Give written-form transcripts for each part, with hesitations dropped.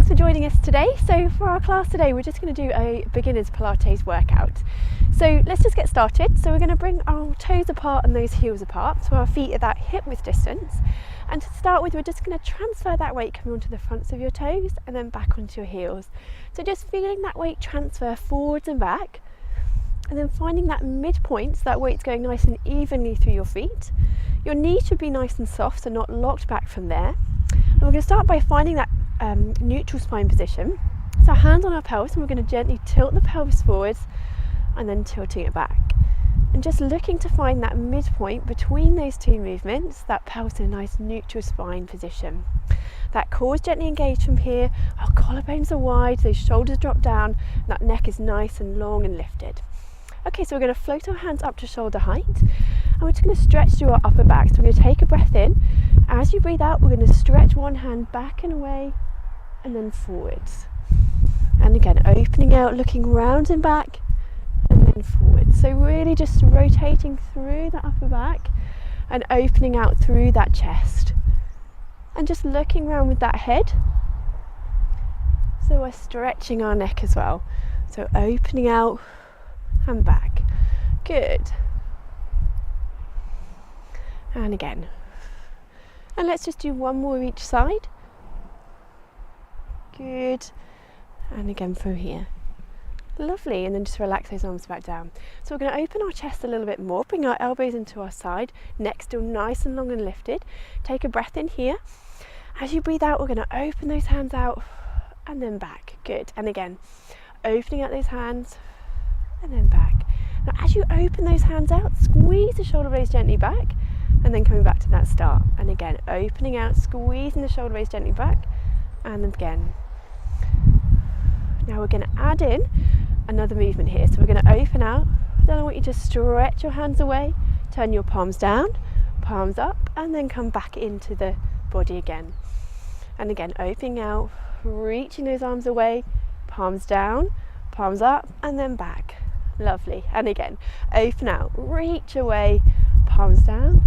thanks for joining us today. So for our class today, we're just going to do a beginner's Pilates workout. So let's just get started. So we're going to bring our toes apart and those heels apart, so our feet are that hip width distance. And to start with, we're just going to transfer that weight coming onto the fronts of your toes and then back onto your heels. So just feeling that weight transfer forwards and back, and then finding that midpoint, so that weight's going nice and evenly through your feet. Your knees should be nice and soft, so not locked back from there. And we're going to start by finding that neutral spine position. So hands on our pelvis, and we're going to gently tilt the pelvis forwards and then tilting it back. And just looking to find that midpoint between those two movements, that pelvis in a nice neutral spine position. That core is gently engaged from here, our collarbones are wide, those shoulders drop down, and that neck is nice and long and lifted. Okay, so we're going to float our hands up to shoulder height, and we're just going to stretch through our upper back. So we're going to take a breath in. As you breathe out, we're going to stretch one hand back and away, and then forwards. And again, opening out, looking round and back, and then forwards. So really just rotating through the upper back, and opening out through that chest. And just looking round with that head. So we're stretching our neck as well. So opening out, and back. Good. And again. And let's just do one more each side. Good. And again from here. Lovely. And then just relax those arms back down. So we're going to open our chest a little bit more, bring our elbows into our side, neck still nice and long and lifted. Take a breath in here. As you breathe out, we're going to open those hands out and then back. Good. And again, opening out those hands and then back. Now as you open those hands out, squeeze the shoulder blades gently back, and then coming back to that start. And again, opening out, squeezing the shoulder blades gently back, and again. Now we're going to add in another movement here. So we're going to open out. Then I want you to stretch your hands away, turn your palms down, palms up, and then come back into the body again. And again, opening out, reaching those arms away, palms down, palms up, and then back. Lovely. And again, open out, reach away, palms down,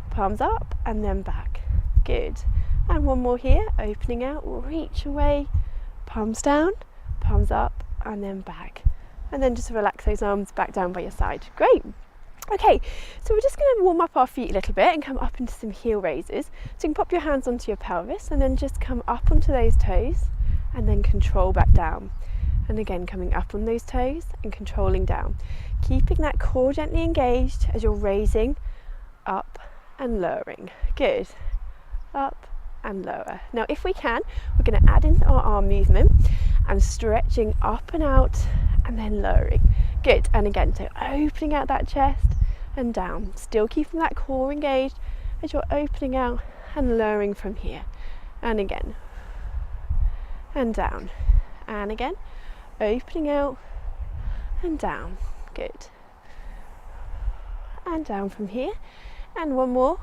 palms up, and then back. Good. And one more here, opening out, reach away, palms down, palms up, and then back. And then just relax those arms back down by your side. Great. Okay, so we're just going to warm up our feet a little bit and come up into some heel raises. So you can pop your hands onto your pelvis and then just come up onto those toes and then control back down. And again, coming up on those toes and controlling down. Keeping that core gently engaged as you're raising, up and lowering. Good. Up and lower. Now if we can, we're going to add in our arm movement and stretching up and out and then lowering. Good. And again, so opening out that chest and down. Still keeping that core engaged as you're opening out and lowering from here. And again. And down. And again. Opening out and down. Good. And down from here. And one more.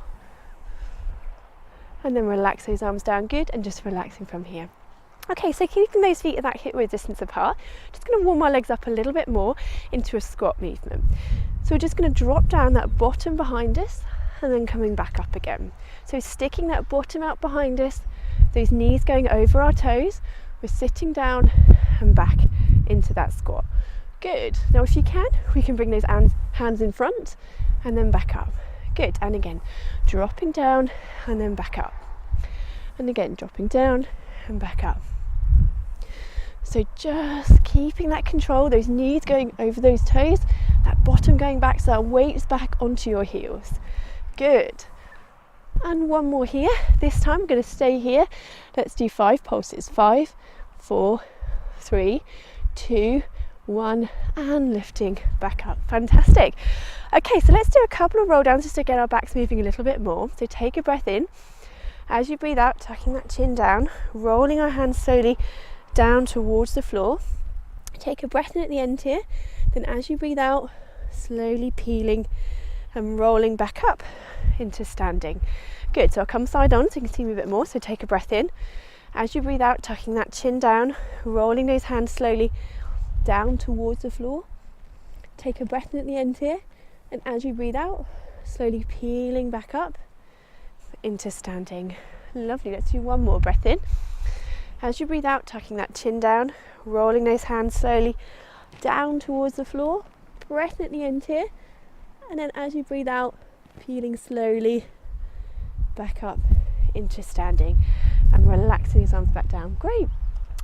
And then relax those arms down. Good. And just relaxing from here. Okay, so keeping those feet at that hip width distance apart, just going to warm our legs up a little bit more into a squat movement. So we're just going to drop down that bottom behind us and then coming back up again. So sticking that bottom out behind us, those knees going over our toes, we're sitting down and back into that squat. Good. Now if you can, we can bring those hands in front and then back up. Good. And again, dropping down and then back up. And again, dropping down and back up. So just keeping that control, those knees going over those toes, that bottom going back so that weight's back onto your heels. Good. And one more here. This time I'm going to stay here. Let's do 5 pulses. 5, 4, 3, 2, 1, and lifting back up. Fantastic. Okay, so let's do a couple of roll downs just to get our backs moving a little bit more. So take a breath in. As you breathe out, tucking that chin down, rolling our hands slowly down towards the floor. Take a breath in at the end here. Then as you breathe out, slowly peeling and rolling back up into standing. Good. So I'll come side on so you can see me a bit more. So take a breath in. As you breathe out, tucking that chin down, rolling those hands slowly down towards the floor. Take a breath in at the end here. And as you breathe out, slowly peeling back up into standing. Lovely. Let's do one more breath in. As you breathe out, tucking that chin down, rolling those hands slowly down towards the floor, breath at the end here, and then as you breathe out, feeling slowly back up into standing and relaxing his arms back down. Great.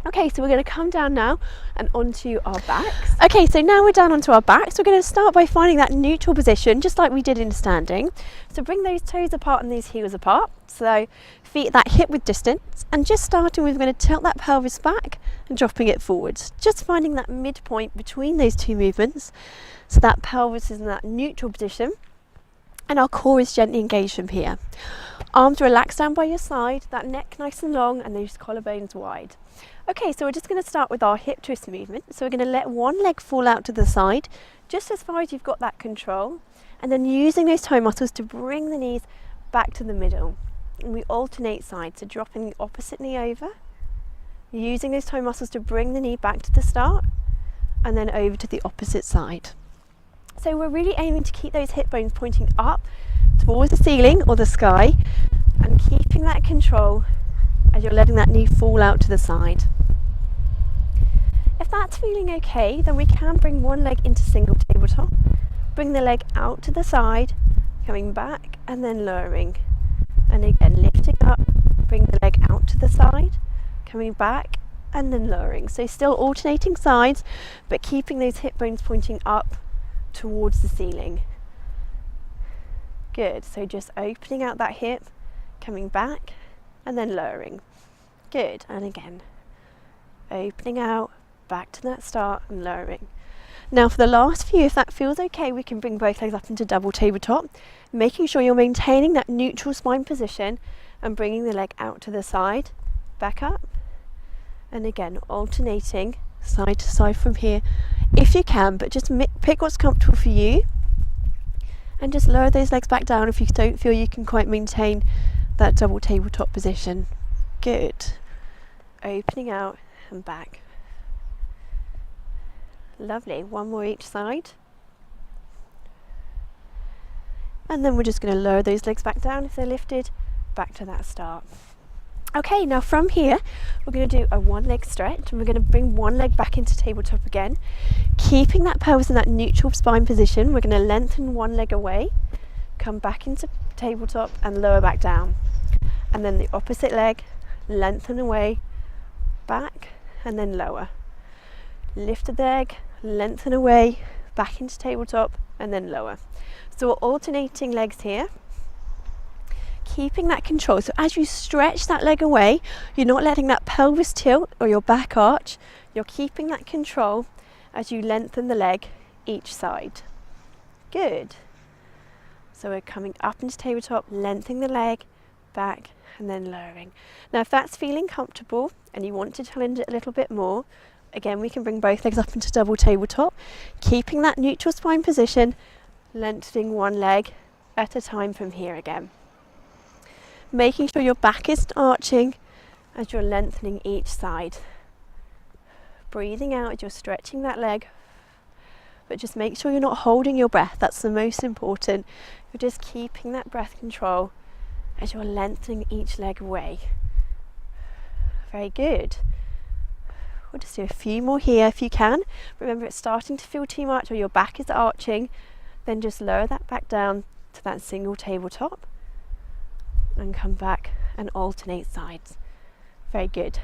Okay, so we're going to come down now and onto our backs. Okay, so now we're down onto our backs. We're going to start by finding that neutral position, just like we did in standing. So bring those toes apart and these heels apart. So feet at that hip width distance, and just starting with, we're going to tilt that pelvis back and dropping it forwards. Just finding that midpoint between those two movements, so that pelvis is in that neutral position and our core is gently engaged from here. Arms relaxed down by your side, that neck nice and long and those collarbones wide. Okay, so we're just going to start with our hip twist movement. So we're going to let one leg fall out to the side, just as far as you've got that control, and then using those toe muscles to bring the knees back to the middle. And we alternate sides, so dropping the opposite knee over, using those toe muscles to bring the knee back to the start, and then over to the opposite side. So we're really aiming to keep those hip bones pointing up towards the ceiling or the sky, and keeping that control as you're letting that knee fall out to the side. If that's feeling okay, then we can bring one leg into single tabletop, bring the leg out to the side, coming back and then lowering, and again lifting up, bring the leg out to the side, coming back and then lowering. So still alternating sides, but keeping those hip bones pointing up towards the ceiling. Good, so just opening out that hip, coming back and then lowering. Good, and again opening out, back to that start and lowering. Now for the last few, if that feels okay, we can bring both legs up into double tabletop, making sure you're maintaining that neutral spine position and bringing the leg out to the side, back up, and again alternating side to side from here if you can, but just pick what's comfortable for you and just lower those legs back down if you don't feel you can quite maintain that double tabletop position. Good. Opening out and back. Lovely. One more each side. And then we're just going to lower those legs back down if they're lifted, back to that start. Okay, now from here we're going to do a one leg stretch, and we're going to bring one leg back into tabletop again, keeping that pelvis in that neutral spine position. We're going to lengthen one leg away, come back into tabletop and lower back down, and then the opposite leg, lengthen away, back and then lower, lift the leg, lengthen away, back into tabletop and then lower. So we're alternating legs here, keeping that control. So as you stretch that leg away, you're not letting that pelvis tilt or your back arch, you're keeping that control as you lengthen the leg each side. Good. So we're coming up into tabletop, lengthening the leg, back and then lowering. Now if that's feeling comfortable and you want to challenge it a little bit more, again we can bring both legs up into double tabletop, keeping that neutral spine position, lengthening one leg at a time from here again. Making sure your back is arching as you're lengthening each side. Breathing out as you're stretching that leg, but just make sure you're not holding your breath. That's the most important. You're just keeping that breath control as you're lengthening each leg away. Very good. We'll just do a few more here if you can. Remember, it's starting to feel too much or your back is arching, then just lower that back down to that single tabletop and come back and alternate sides. Very good.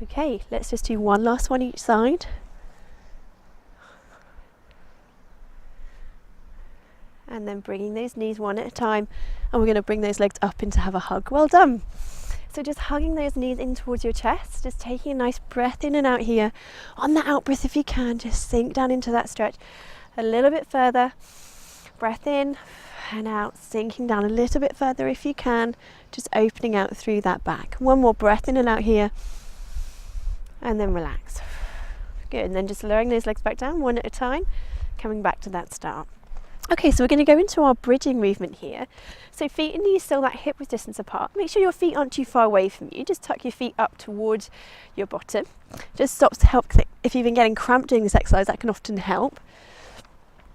Okay, let's just do one last one each side. And then bringing those knees one at a time, and we're going to bring those legs up into have a hug. Well done. So just hugging those knees in towards your chest, just taking a nice breath in and out here. On that out breath, if you can, just sink down into that stretch a little bit further. Breath in and out, sinking down a little bit further if you can, just opening out through that back. One more breath in and out here, and then relax. Good, and then just lowering those legs back down one at a time, coming back to that start. Okay, so we're going to go into our bridging movement here. So feet and knees still that hip width distance apart. Make sure your feet aren't too far away from you. Just tuck your feet up towards your bottom. Just stops to help, if you've been getting cramped doing this exercise, that can often help.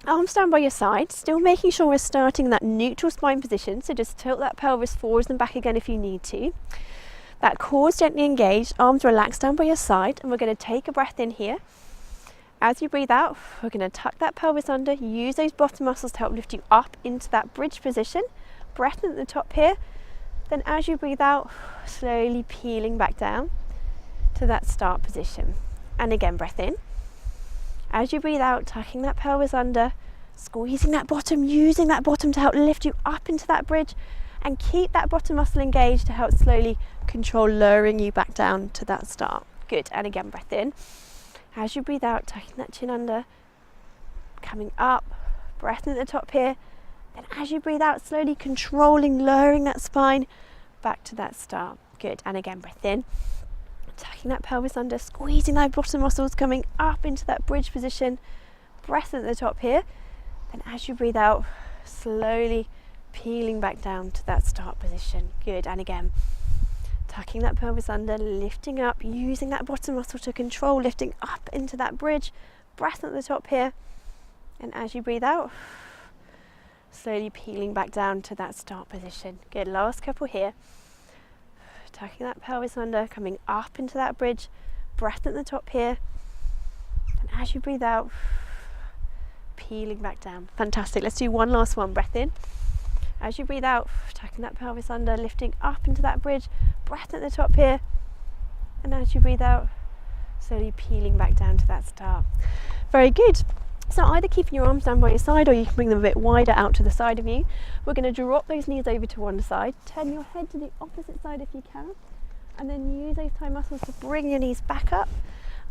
Arms down by your side, still making sure we're starting in that neutral spine position, so just tilt that pelvis forwards and back again if you need to. That core's gently engaged, arms relaxed down by your side, and we're going to take a breath in here. As you breathe out, we're going to tuck that pelvis under, use those bottom muscles to help lift you up into that bridge position. Breath in at the top here. Then as you breathe out, slowly peeling back down to that start position. And again, breath in. As you breathe out, tucking that pelvis under, squeezing that bottom, using that bottom to help lift you up into that bridge, and keep that bottom muscle engaged to help slowly control lowering you back down to that start. Good. And again, breath in. As you breathe out, tucking that chin under, coming up, breath in at the top here. Then as you breathe out, slowly controlling, lowering that spine back to that start. Good. And again, breath in, tucking that pelvis under, squeezing those bottom muscles, coming up into that bridge position. Breath in at the top here. Then as you breathe out, slowly peeling back down to that start position. Good. And again, tucking that pelvis under, lifting up, using that bottom muscle to control, lifting up into that bridge. Breath at the top here. And as you breathe out, slowly peeling back down to that start position. Good. Last couple here. Tucking that pelvis under, coming up into that bridge. Breath at the top here. And as you breathe out, peeling back down. Fantastic. Let's do one last one. Breath in. As you breathe out, tucking that pelvis under, lifting up into that bridge. Breath at the top here. And as you breathe out, slowly peeling back down to that start. Very good. So either keeping your arms down by your side, or you can bring them a bit wider out to the side of you. We're going to drop those knees over to one side, turn your head to the opposite side if you can, and then use those thigh muscles to bring your knees back up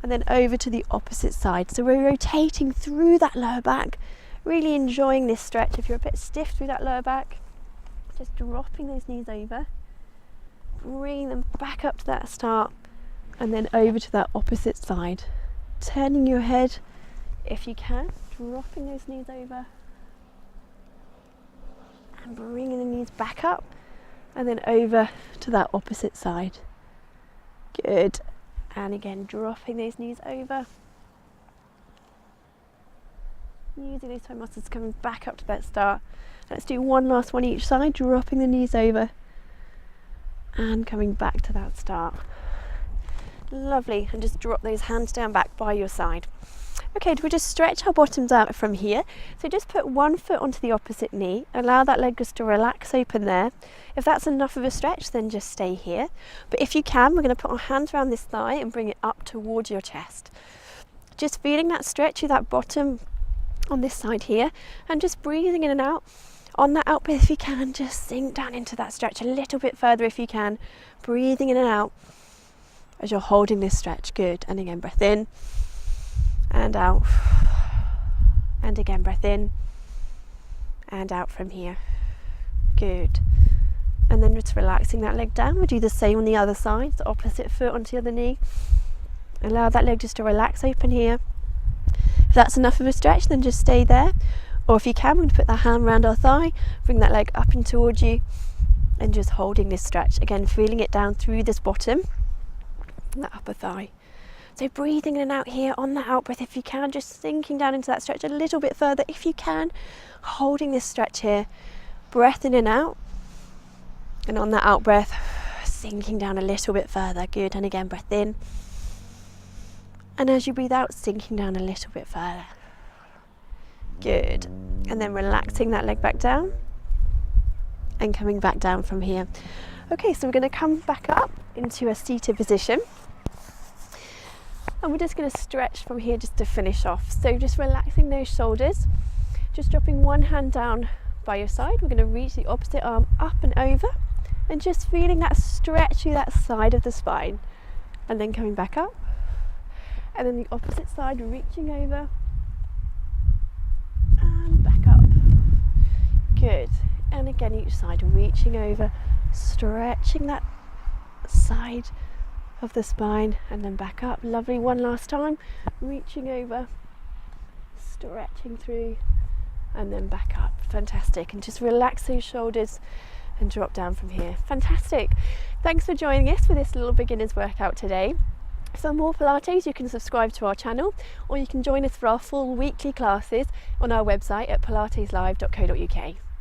and then over to the opposite side. So we're rotating through that lower back, really enjoying this stretch. If you're a bit stiff through that lower back, just dropping those knees over, bringing them back up to that start, and then over to that opposite side. Turning your head if you can, dropping those knees over, and bringing the knees back up, and then over to that opposite side. Good. And again, dropping those knees over, using those toe muscles coming back up to that start. Let's do one last one each side, dropping the knees over and coming back to that start. Lovely. And just drop those hands down back by your side. Okay, we'll just stretch our bottoms out from here. So just put one foot onto the opposite knee, allow that leg just to relax open there. If that's enough of a stretch, then just stay here. But if you can, we're going to put our hands around this thigh and bring it up towards your chest. Just feeling that stretch through that bottom on this side here, and just breathing in and out. On that out breath, if you can, just sink down into that stretch a little bit further if you can. Breathing in and out as you're holding this stretch. Good. And again, breath in and out, and again, breath in and out from here. Good. And then just relaxing that leg down. We'll do the same on the other side, the opposite foot onto the other knee. Allow that leg just to relax open here. If that's enough of a stretch, then just stay there. Or if you can, we're going to put that hand around our thigh, bring that leg up and towards you, and just holding this stretch. Again, feeling it down through this bottom, that upper thigh. So breathing in and out here on that out breath if you can, just sinking down into that stretch a little bit further if you can, holding this stretch here. Breath in and out, and on that out breath, sinking down a little bit further. Good. And again, breath in, and as you breathe out, sinking down a little bit further. Good. And then relaxing that leg back down and coming back down from here. Okay, so we're going to come back up into a seated position, and we're just going to stretch from here just to finish off. So just relaxing those shoulders, just dropping one hand down by your side. We're going to reach the opposite arm up and over, and just feeling that stretch through that side of the spine, and then coming back up, and then the opposite side, reaching over and back up. Good. And again, each side, reaching over, stretching that side of the spine, and then back up. Lovely. One last time, reaching over, stretching through, and then back up. Fantastic. And just relax those shoulders and drop down from here. Fantastic. Thanks for joining us for this little beginner's workout today. For more Pilates, you can subscribe to our channel, or you can join us for our full weekly classes on our website at pilateslive.co.uk.